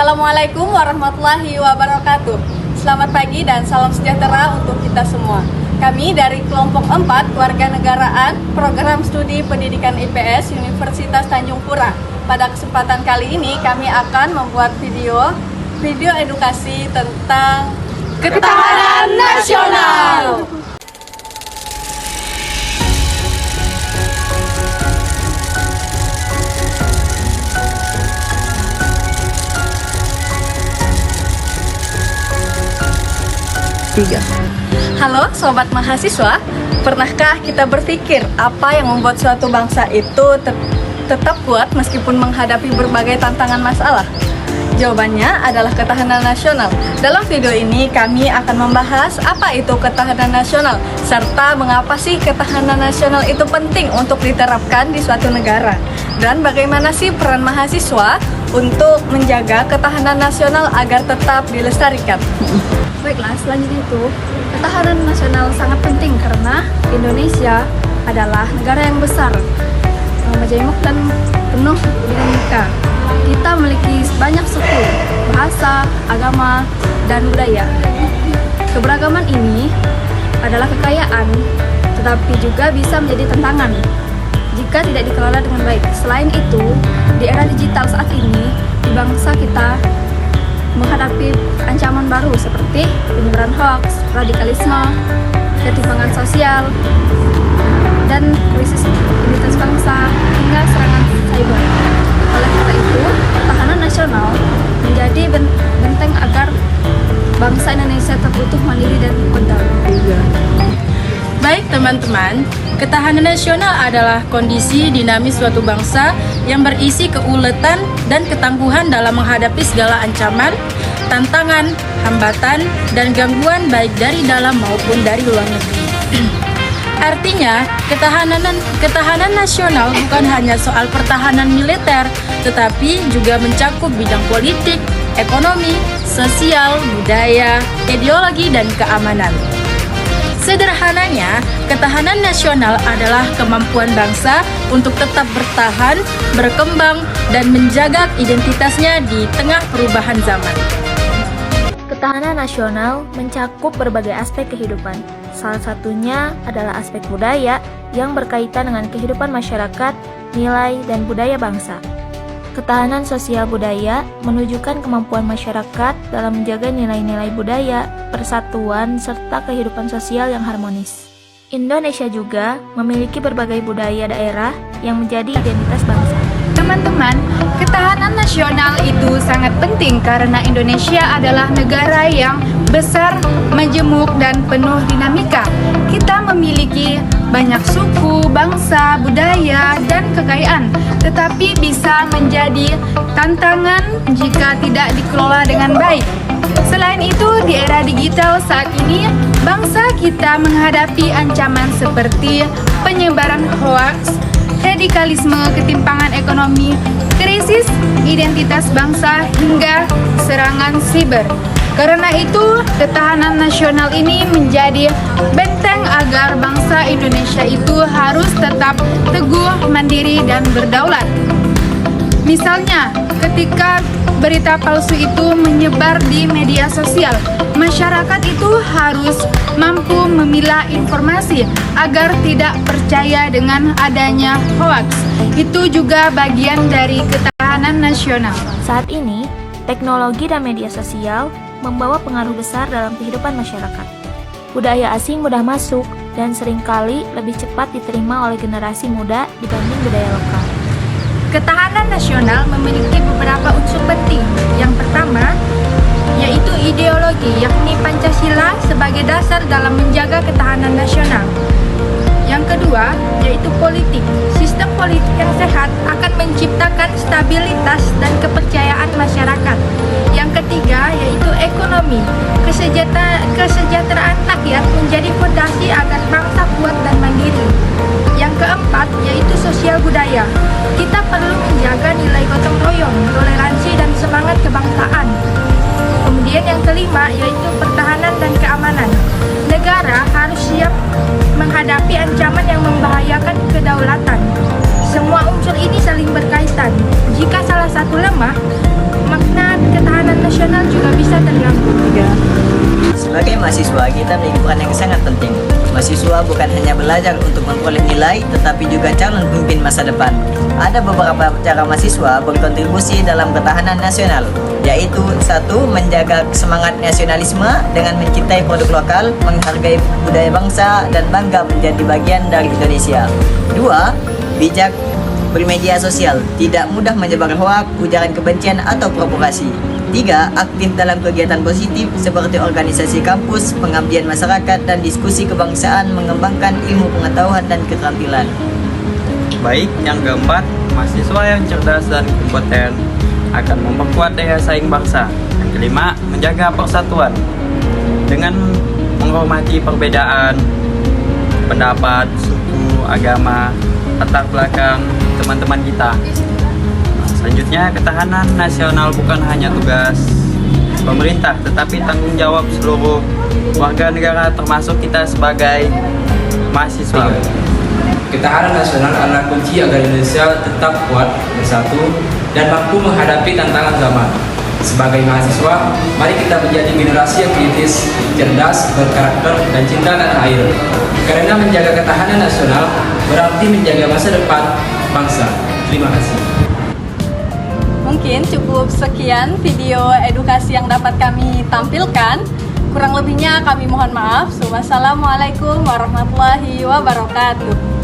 Assalamualaikum warahmatullahi wabarakatuh. Selamat pagi dan salam sejahtera untuk kita semua. Kami dari kelompok 4 Kewarganegaraan Program Studi Pendidikan IPS Universitas Tanjung Pura. Pada kesempatan kali ini kami akan membuat video edukasi tentang ketahanan nasional. Halo sobat mahasiswa, pernahkah kita berpikir apa yang membuat suatu bangsa itu tetap kuat meskipun menghadapi berbagai tantangan masalah? Jawabannya adalah ketahanan nasional. Dalam video ini kami akan membahas apa itu ketahanan nasional, serta mengapa sih ketahanan nasional itu penting untuk diterapkan di suatu negara, dan bagaimana sih peran mahasiswa untuk menjaga ketahanan nasional agar tetap dilestarikan. Baiklah, selanjutnya itu ketahanan nasional sangat penting karena Indonesia adalah negara yang besar, majemuk dan penuh dinamika. Kita memiliki banyak suku, bahasa, agama, dan budaya. Keberagaman ini adalah kekayaan, tetapi juga bisa menjadi tantangan jika tidak dikelola dengan baik. Selain itu, di era digital saat ini, di bangsa kita menghadapi ancaman baru seperti penyebaran hoax, radikalisme, ketimpangan sosial, dan krisis identitas bangsa hingga serangan cyber. Oleh karena itu, ketahanan nasional menjadi benteng agar bangsa Indonesia tetap utuh, mandiri, dan berdaulat. Baik teman-teman, ketahanan nasional adalah kondisi dinamis suatu bangsa yang berisi keuletan dan ketangguhan dalam menghadapi segala ancaman, tantangan, hambatan, dan gangguan baik dari dalam maupun dari luar negeri. Artinya, ketahanan nasional bukan hanya soal pertahanan militer, tetapi juga mencakup bidang politik, ekonomi, sosial, budaya, ideologi, dan keamanan. Sederhananya, ketahanan nasional adalah kemampuan bangsa untuk tetap bertahan, berkembang, dan menjaga identitasnya di tengah perubahan zaman. Ketahanan nasional mencakup berbagai aspek kehidupan. Salah satunya adalah aspek budaya yang berkaitan dengan kehidupan masyarakat, nilai, dan budaya bangsa. Ketahanan sosial budaya menunjukkan kemampuan masyarakat dalam menjaga nilai-nilai budaya, persatuan, serta kehidupan sosial yang harmonis. Indonesia juga memiliki berbagai budaya daerah yang menjadi identitas bangsa. Teman-teman, ketahanan nasional itu sangat penting karena Indonesia adalah negara yang besar, majemuk, dan penuh dinamika. Kita memiliki banyak suku, bangsa, budaya, dan kekayaan, tetapi bisa menjadi tantangan jika tidak dikelola dengan baik. Selain itu, di era digital saat ini, bangsa kita menghadapi ancaman seperti penyebaran hoaks, radikalisme, ketimpangan ekonomi, krisis identitas bangsa, hingga serangan siber. Karena itu, ketahanan nasional ini menjadi benteng agar bangsa Indonesia itu harus tetap teguh, mandiri, dan berdaulat. Misalnya, ketika berita palsu itu menyebar di media sosial, masyarakat itu harus mampu memilah informasi agar tidak percaya dengan adanya hoaks. Itu juga bagian dari ketahanan nasional. Saat ini, teknologi dan media sosial membawa pengaruh besar dalam kehidupan masyarakat. Budaya asing mudah masuk dan seringkali lebih cepat diterima oleh generasi muda dibanding budaya lokal. Ketahanan nasional memiliki beberapa unsur penting. Yang pertama, yaitu ideologi, yakni Pancasila sebagai dasar dalam menjaga ketahanan nasional. Yang kedua, yaitu politik. Sistem politik yang sehat akan menciptakan stabilitas dan kepercayaan masyarakat. Yang ketiga, yaitu ekonomi. Kesejahteraan rakyat menjadi fondasi agar bangsa kuat dan mandiri. Yang keempat, yaitu sosial budaya. Kita perlu menjaga nilai gotong royong, toleransi, dan semangat kebangsaan. Kemudian yang kelima, yaitu pertahanan dan keamanan. Negara harus siap menghadapi ancaman yang membahayakan kedaulatan. Semua unsur ini saling berkaitan. Jika salah satu lemah, makna ketahanan nasional juga bisa terganggu. Sebagai mahasiswa, kita memiliki peran yang sangat penting. Mahasiswa bukan hanya belajar untuk memperoleh nilai, tetapi juga calon pemimpin masa depan. Ada beberapa cara mahasiswa berkontribusi dalam ketahanan nasional, yaitu 1. Menjaga semangat nasionalisme dengan mencintai produk lokal, menghargai budaya bangsa, dan bangga menjadi bagian dari Indonesia. 2. Bijak bermedia sosial, tidak mudah menyebar hoak, ujaran kebencian, atau provokasi. 3. Aktif dalam kegiatan positif seperti organisasi kampus, pengabdian masyarakat, dan diskusi kebangsaan, mengembangkan ilmu pengetahuan dan keterampilan. Baik, yang keempat, mahasiswa yang cerdas dan kompeten akan memperkuat daya saing bangsa. Yang kelima, menjaga persatuan dengan menghormati perbedaan pendapat, suku, agama, latar belakang teman-teman kita. Selanjutnya, ketahanan nasional bukan hanya tugas pemerintah, tetapi tanggung jawab seluruh warga negara, termasuk kita sebagai mahasiswa. Ketahanan nasional adalah kunci agar Indonesia tetap kuat, bersatu, dan mampu menghadapi tantangan zaman. Sebagai mahasiswa, mari kita menjadi generasi yang kritis, cerdas, berkarakter, dan cinta tanah air. Karena menjaga ketahanan nasional berarti menjaga masa depan bangsa. Terima kasih. Mungkin cukup sekian video edukasi yang dapat kami tampilkan. Kurang lebihnya kami mohon maaf. Wassalamualaikum warahmatullahi wabarakatuh.